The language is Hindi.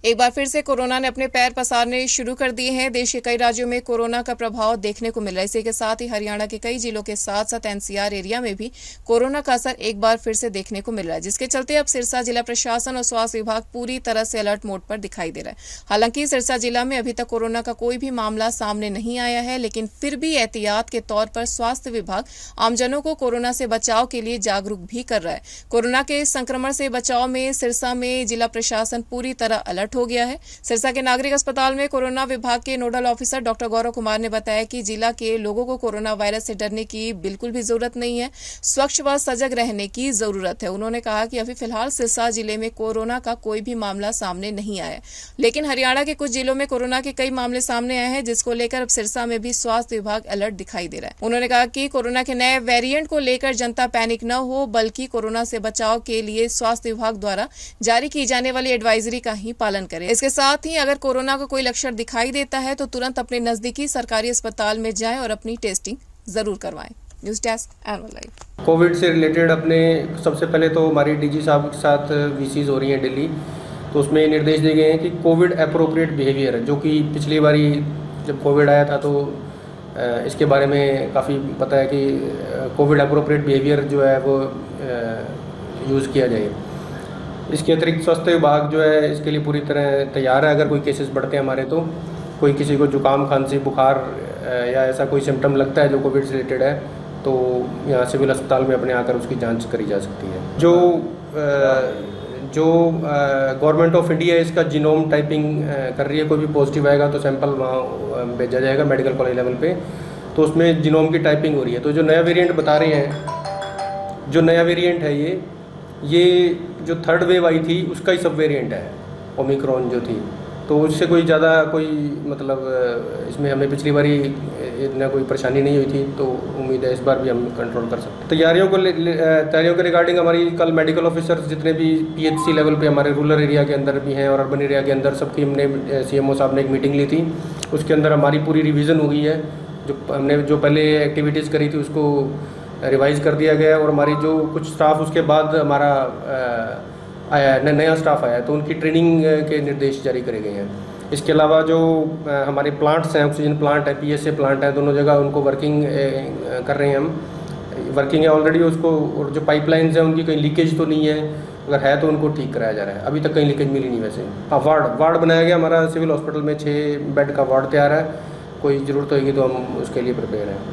एक बार फिर से कोरोना ने अपने पैर पसारने शुरू कर दिए हैं। देश के कई राज्यों में कोरोना का प्रभाव देखने को मिल रहा है। इसी के साथ ही हरियाणा के कई जिलों के साथ साथ एनसीआर एरिया में भी कोरोना का असर एक बार फिर से देखने को मिल रहा है, जिसके चलते अब सिरसा जिला प्रशासन और स्वास्थ्य विभाग पूरी तरह से अलर्ट मोड पर दिखाई दे रहा है। हालांकि सिरसा जिला में अभी तक कोरोना का कोई भी मामला सामने नहीं आया है, लेकिन फिर भी एहतियात के तौर पर स्वास्थ्य विभाग आमजनों को कोरोना से बचाव के लिए जागरूक भी कर रहा है। कोरोना के संक्रमण से बचाव में सिरसा में जिला प्रशासन पूरी तरह अलर्ट हो गया है। सिरसा के नागरिक अस्पताल में कोरोना विभाग के nodal officer doctor Gaurav Kumar ने बताया कि जिला के लोगों को कोरोना वायरस से डरने की बिल्कुल भी जरूरत नहीं है, स्वच्छ व सजग रहने की जरूरत है। उन्होंने कहा कि अभी फिलहाल सिरसा जिले में कोरोना का कोई भी मामला सामने नहीं आया, लेकिन हरियाणा के कुछ जिलों में कोरोना के कई मामले सामने आए हैं, जिसको लेकर अब सिरसा में भी स्वास्थ्य विभाग अलर्ट दिखाई दे रहा है। उन्होंने कहा कि कोरोना के नए वेरिएंट को लेकर जनता पैनिक न हो, बल्कि कोरोना से बचाव के लिए स्वास्थ्य विभाग द्वारा जारी की जाने वाली एडवाइजरी का ही पालन करें। इसके साथ ही अगर कोरोना का कोई लक्षण दिखाई देता है तो तुरंत अपने नजदीकी सरकारी अस्पताल में जाएं और अपनी टेस्टिंग जरूर करवाएं। News desk anvil live. Covid से रिलेटेड अपने सबसे पहले तो हमारी डीजी साहब के साथ वीसीज हो रही हैं दिल्ली, तो उसमें निर्देश दिए गए हैं कि कोविड अप्रोप्रिएट बिहेवियर, जो कि पिछली बारी जब कोविड आया था तो इसके बारे में काफ़ी पता है कि कोविड अप्रोप्रिएट बिहेवियर जो है वो यूज़ किया जाए। इसके अतिरिक्त स्वास्थ्य विभाग जो है इसके लिए पूरी तरह तैयार है। अगर कोई केसेस बढ़ते हैं हमारे, तो कोई किसी को जुकाम, खांसी, बुखार या ऐसा कोई सिम्टम लगता है जो कोविड से रिलेटेड है, तो यहाँ सिविल अस्पताल में अपने आकर उसकी जांच करी जा सकती है। जो गवर्नमेंट ऑफ इंडिया इसका जीनोम टाइपिंग कर रही है, कोई भी पॉजिटिव आएगा तो सैंपल वहाँ भेजा जाएगा मेडिकल कॉलेज लेवल पे, तो उसमें जीनोम की टाइपिंग हो रही है। तो जो नया वेरिएंट बता रहे हैं, जो नया वेरिएंट है ये जो थर्ड वेव आई थी उसका ही सब वेरिएंट है, ओमिक्रॉन जो थी, तो उससे कोई ज़्यादा कोई मतलब इसमें हमें पिछली बारी इतना कोई परेशानी नहीं हुई थी, तो उम्मीद है इस बार भी हम कंट्रोल कर सकते हैं। तैयारियों के रिगार्डिंग हमारी कल मेडिकल ऑफिसर्स जितने भी पीएचसी लेवल पे हमारे रूरल एरिया के अंदर भी हैं और अर्बन एरिया के अंदर, सबकी हमने सीएमओ साहब ने एक मीटिंग ली थी। उसके अंदर हमारी पूरी रिवीजन हो गई है। जो पहले एक्टिविटीज़ करी थी उसको रिवाइज़ कर दिया गया, और हमारी जो कुछ स्टाफ उसके बाद हमारा आया है, नया स्टाफ आया है, तो उनकी ट्रेनिंग के निर्देश जारी करे गए हैं। इसके अलावा जो हमारे प्लांट्स हैं, ऑक्सीजन प्लांट है, पीएसए प्लांट है, दोनों जगह उनको वर्किंग कर रहे हैं हम। वर्किंग है ऑलरेडी उसको, और जो पाइपलाइंस हैं उनकी कहीं लीकेज तो नहीं है, अगर है तो उनको ठीक कराया जा रहा है। अभी तक कहीं लीकेज मिली नहीं। वैसे हाँ, वार्ड बनाया गया हमारा सिविल हॉस्पिटल में, 6 बेड का वार्ड तैयार है। कोई ज़रूरत होगी तो हम उसके लिए प्रिपेयर हैं।